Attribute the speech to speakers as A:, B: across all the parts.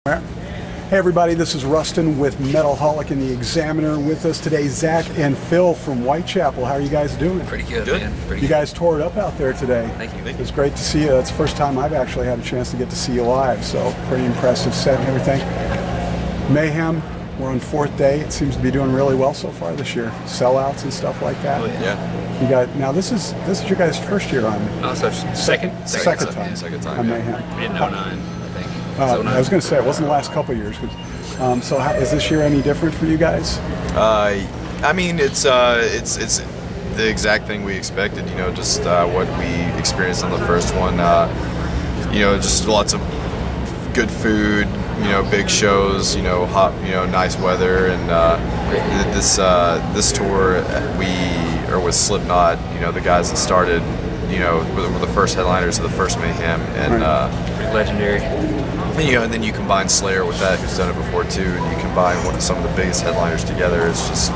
A: Hey everybody, this is Rustin with Metalholic and The Examiner. With us today, Zach and Phil from Whitechapel. How are you guys doing?
B: Pretty good, man. Pretty
A: You
B: good.
A: guys tore it up out there today.
B: Thank you.
A: It was great to see you. It's the first time I've actually had a chance to get to see you live, so pretty impressive set and everything. Mayhem, we're on 4th day. It seems to be doing really well so far this year. Sellouts and stuff like that.
B: Oh, yeah.
A: You got now. This is your guys' first year on.
B: Oh, so second
A: time.
B: Second time.
A: On Mayhem.
B: We didn't know 9, I think.
A: I was going to say it wasn't the last couple of years. So is this year any different for you guys?
C: I mean, it's the exact thing we expected. You know, just what we experienced on the first one. You know, just lots of good food. You know, big shows. You know, hot. You know, nice weather. And this tour with Slipknot. You know, the guys that started. You know, were the first headliners of the first Mayhem, and
B: pretty legendary.
C: You know, and then you combine Slayer with that, who's done it before too, and you combine some of the biggest headliners together. It's just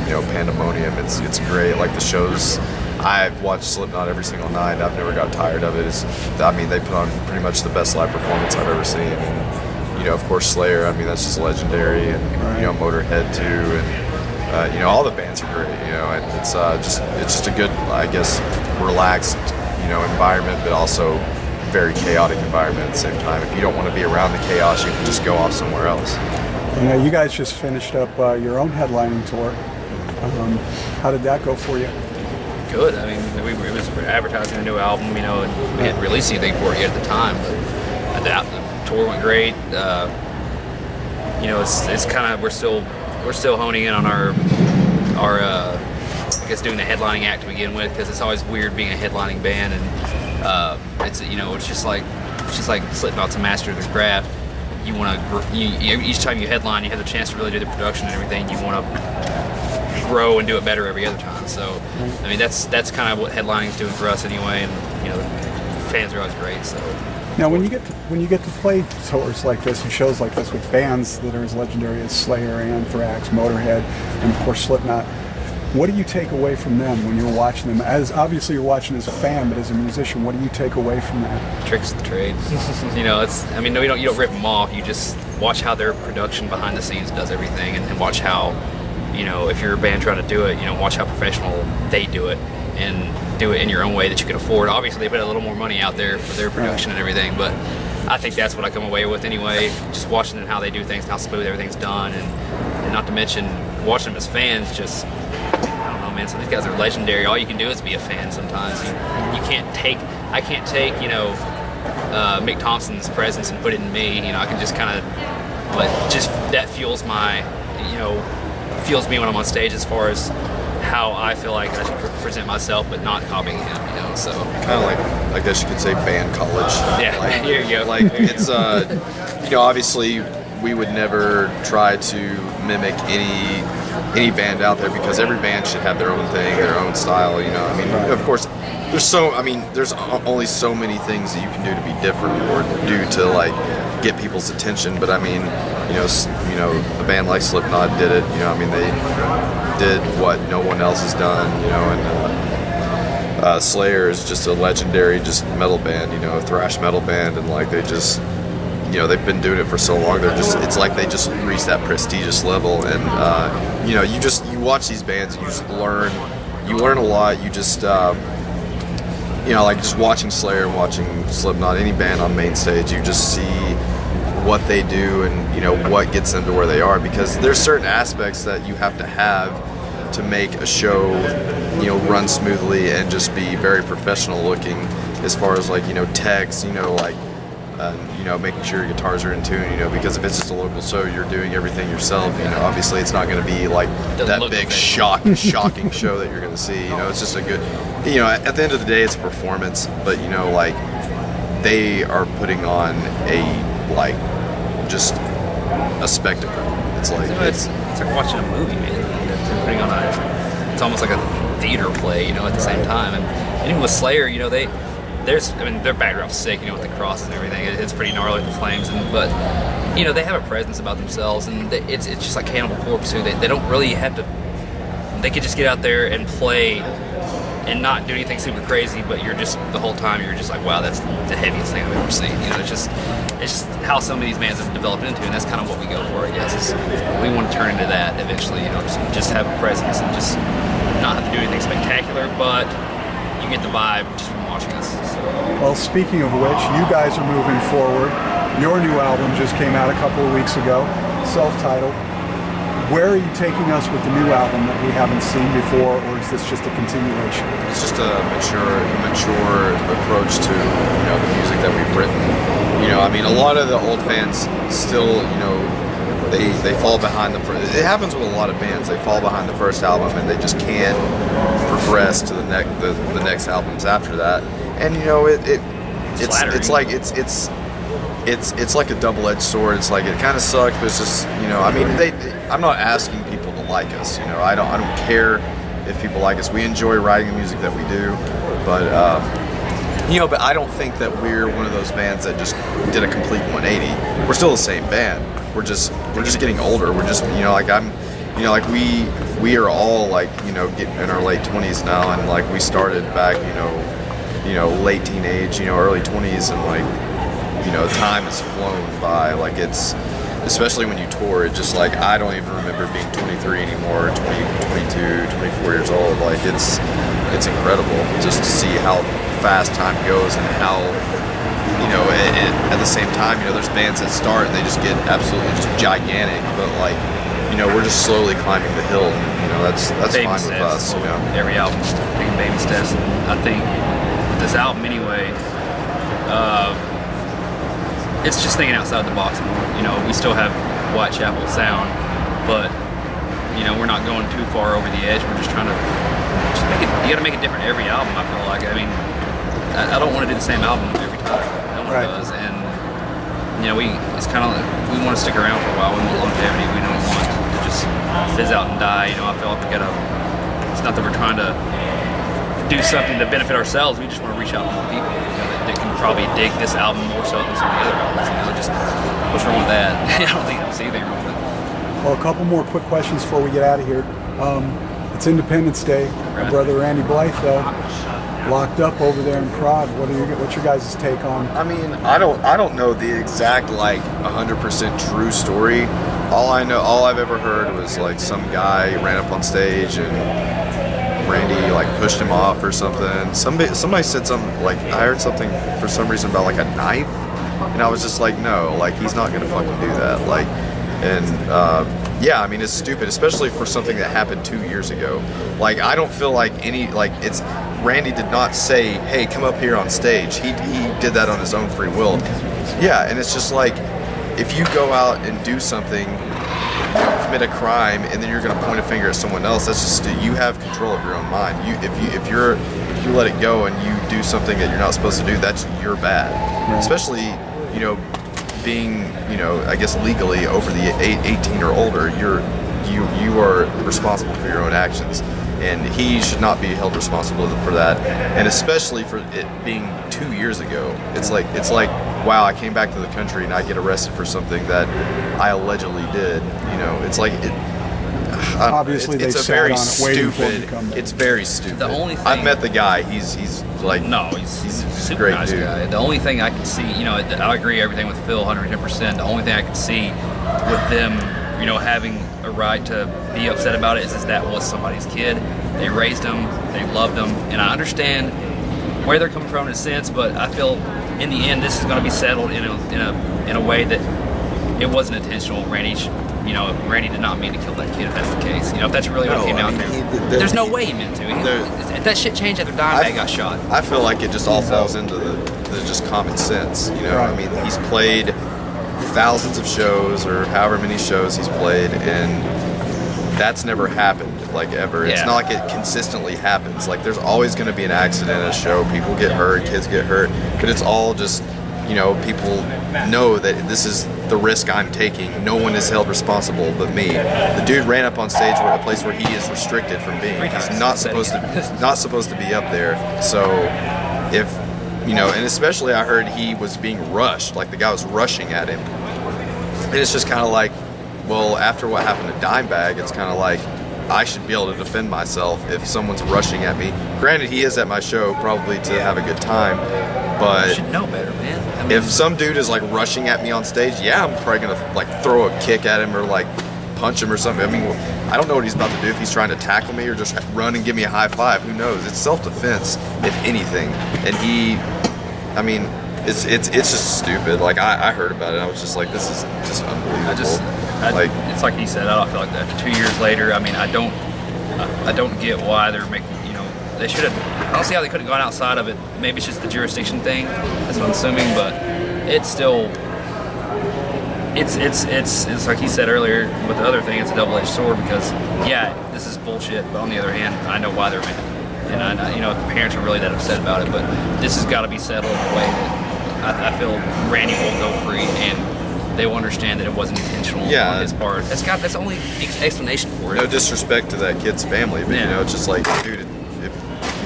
C: you know, pandemonium. It's great. Like the shows, I've watched Slipknot every single night. I've never got tired of it. I mean, they put on pretty much the best live performance I've ever seen. And, you know, of course, Slayer. I mean, that's just legendary, and you know, Motorhead too, and you know, all the bands are great. You know, and it's just a good, I guess, relaxed, you know, environment, but also very chaotic environment at the same time. If you don't want to be around the chaos, you can just go off somewhere else.
A: You know, you guys just finished up your own headlining tour. How did that go for you?
B: Good. I mean, we was advertising a new album, you know, and we hadn't released anything for it yet at the time, but the tour went great. You know, it's kind of we're still honing in on our I guess doing the headlining act to begin with, because it's always weird being a headlining band, and it's, you know, it's just like Slipknot's a master of their craft. You want to each time you headline, you have the chance to really do the production and everything. You want to grow and do it better every other time. So, I mean, that's kind of what headlining's doing for us anyway. And you know, the fans are always great. So.
A: Now, when you get to play tours like this and shows like this with bands that are as legendary as Slayer, Anthrax, Motorhead, and of course Slipknot, what do you take away from them when you're watching them? As obviously you're watching as a fan, but as a musician, what do you take away from that?
B: Tricks of the trade. You know, I mean, no, you don't rip them off. You just watch how their production behind the scenes does everything, and watch how, you know, if you're a band trying to do it, you know, watch how professional they do it, and do it in your own way that you can afford. Obviously, they put a little more money out there for their production and everything, but I think that's what I come away with anyway. Just watching them, how they do things, how smooth everything's done, and not to mention watching them as fans. Just, I don't know, man. Some of these guys are legendary. All you can do is be a fan sometimes. I can't take, you know, Mick Thompson's presence and put it in me. You know, I can just kind of, but just that fuels me when I'm on stage, as far as how I feel like I should present myself, but not copying him, you know. So
C: kind of like, I guess you could say, band college.
B: Yeah,
C: like,
B: here you go.
C: Like it's you know, obviously we would never try to mimic any band out there, because every band should have their own thing, their own style. You know, I mean, of course, there's only so many things that you can do to be different or do to like get people's attention. But I mean, you know, a band like Slipknot did it. You know, I mean, they did what no one else has done. You know, and Slayer is just a legendary just metal band. You know, a thrash metal band, and like they just, you know, they've been doing it for so long. It's like they just reached that prestigious level. And you know, you watch these bands and you just learn a lot. You just you know, like just watching Slayer and watching Slipknot, any band on main stage, you just see what they do and, you know, what gets them to where they are, because there's certain aspects that you have to make a show, you know, run smoothly and just be very professional looking, as far as like, you know, techs, you know, like you know, making sure your guitars are in tune, you know, because if it's just a local show, you're doing everything yourself, you know, obviously it's not going to be like that big shocking show that you're going to see, you know. It's just a good, you know, at the end of the day, it's a performance, but, you know, like they are putting on like just a spectacle. It's like
B: it's like watching a movie, man. They're putting on it's almost like a theater play, you know, at the same time. And even with Slayer, you know, their background's sick, you know, with the crosses and everything. It's pretty gnarly with the flames, but you know, they have a presence about themselves, and it's just like Cannibal Corpse too. They don't really have to. They could just get out there and play and not do anything super crazy, but you're just the whole time you're just like, wow, that's the heaviest thing I've ever seen. You know, it's just how some of these bands have developed into, and that's kind of what we go for, I guess. Is we want to turn into that eventually. You know, just have a presence and just not have to do anything spectacular, but you get the vibe just from watching us. So.
A: Well, speaking of which, you guys are moving forward. Your new album just came out a couple of weeks ago, self-titled. Where are you taking us with the new album that we haven't seen before, or is this just a continuation?
C: It's just a mature approach to, you know, the music that we've written. You know, I mean, a lot of the old fans still, you know, they fall behind the first. It happens with a lot of bands. They fall behind the first album and they just can't progress to the next albums after that. And you know, it's like a double-edged sword. It's like it kind of sucks, but it's just, you know, I mean, I'm not asking people to like us. You know, I don't care if people like us. We enjoy writing the music that we do, but you know, but I don't think that we're one of those bands that just did a complete 180. We're still the same band. We're just getting older. We're just, you know, like we are all like, you know, getting in our late 20s now, and like we started back, you know, late teenage, you know, early 20s, and like, you know, time has flown by. Like it's, especially when you tour, it just like, I don't even remember being 23 anymore, 22, 24 years old. Like it's incredible just to see how fast time goes, and how, you know, at the same time, you know, there's bands that start and they just get absolutely just gigantic, but like, you know, we're just slowly climbing the hill. You know, that's
B: baby
C: fine
B: steps.
C: with us. You know,
B: every album's taking baby steps. I think this album anyway, it's just thinking outside the box more. You know, we still have Whitechapel sound, but you know, we're not going too far over the edge. We're just trying to make it. You got to make it different every album. I feel like. I mean, I don't want to do the same album every time. No one does, and you know, it's kind of like, we want to stick around for a while. We want longevity. We don't want to just fizz out and die. You know, I feel like we gotta. It's not that we're trying to do something to benefit ourselves. We just want to reach out to more people, you know, that can probably dig this album more so than some of the other albums. You know, just what's wrong with that? I don't think I see anything wrong with it.
A: Well, a couple more quick questions before we get out of here. It's Independence Day. My brother Randy Blythe locked up over there in Prague. What's your guys' take on?
C: I mean, I don't know the exact like 100% true story. All I've ever heard was like some guy ran up on stage and Randy like pushed him off or something. Somebody said something, like I heard something for some reason about like a knife, and I was just like, no, like he's not gonna fucking do that. Like, and yeah, I mean, it's stupid, especially for something that happened 2 years ago. Like, I don't feel like Randy did not say, hey, come up here on stage. He did that on his own free will. Yeah, and it's just like, if you go out and do something, you know, commit a crime, and then you're going to point a finger at someone else, that's just, you have control of your own mind. If you let it go and you do something that you're not supposed to do, that's your bad. Especially, you know, being, you know, I guess legally over the 18 or older, you are responsible for your own actions, and he should not be held responsible for that. And especially for it being 2 years ago, it's like wow, I came back to the country and I get arrested for something that I allegedly did. You know, it's like
A: obviously
C: it's
A: they
C: a
A: sat
C: very
A: on it waiting for it to
C: stupid.
A: come back.
C: It's very stupid.
B: The only thing,
C: I've met the guy. He's like,
B: no, he's a
C: a
B: super
C: great
B: nice
C: dude.
B: guy. The only thing I can see, you know, I agree everything with Phil 110%. The only thing I can see with them, you know, having a right to be upset about it is that was somebody's kid. They raised him, they loved him, and I understand where they're coming from in a sense, but I feel in the end this is going to be settled in a way that it wasn't intentional. Randy did not mean to kill that kid if that's the case. You know, if that's really what it came down to. There's no way he meant to. That shit changed after Dimebag got shot.
C: I feel like it just all falls into the just common sense. You know, I mean, he's played thousands of shows or however many shows he's played, and that's never happened, like, ever. It's not like it consistently happens. Like, there's always going to be an accident at a show. People get hurt, kids get hurt, but it's all just, you know, people know that this is the risk I'm taking. No one is held responsible but me. The dude ran up on stage at a place where he is restricted from being. He's not supposed to be up there. So if, you know, and especially I heard he was being rushed, like the guy was rushing at him. And it's just kind of like, well, after what happened to Dimebag, it's kind of like, I should be able to defend myself if someone's rushing at me. Granted, he is at my show probably to have a good time, but
B: You should know better, man. I mean,
C: if some dude is like rushing at me on stage, yeah, I'm probably gonna like throw a kick at him or like punch him or something. I mean, I don't know what he's about to do, if he's trying to tackle me or just run and give me a high five. Who knows? It's self-defense, if anything. And I mean, it's just stupid. Like I heard about it, I was just like, this is just unbelievable.
B: it's like he said. I feel like that 2 years later. I mean, I don't get why they're making. You know, they should have. I don't see how they could have gone outside of it. Maybe it's just the jurisdiction thing. That's what I'm assuming, but it's still. It's like he said earlier with the other thing. It's a double-edged sword because yeah, this is bullshit. But on the other hand, I know why they're mad, and I if the parents are really that upset about it, but this has got to be settled in a way that I feel Randy will go free and they will understand that it wasn't intentional on his part. That's the only explanation for it.
C: No disrespect to that kid's family, but
B: Yeah.
C: it's just like, dude, if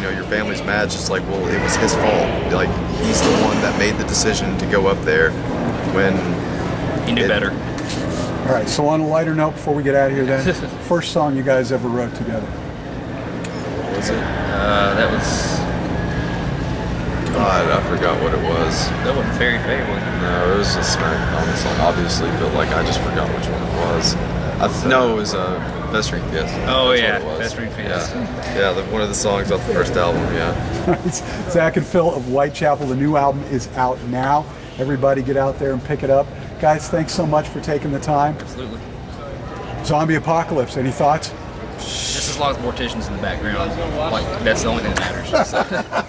C: your family's mad, it's just like, well, it was his fault. Like, he's the one that made the decision to go up there when
B: He knew better.
A: All right, so on a lighter note before we get out of here then, first song you guys ever wrote together.
C: What was it?
B: That was
C: God, I forgot what it was.
B: that wasn't Fairy Faye, was it?
C: No, it was a Smack Down song, obviously, but like I just forgot which one it was. No, it was Best Ring Kiss.
B: Oh,
C: That's
B: yeah,
C: what it was.
B: Best Ring Kiss.
C: Yeah, one of the songs off the first album. Yeah.
A: Zach and Phil of Whitechapel. The new album is out now. Everybody get out there and pick it up. Guys, thanks so much for taking the time.
B: Absolutely.
A: Zombie Apocalypse, any thoughts?
B: Just as long as Mortician's in the background, like that's the only thing that matters. So.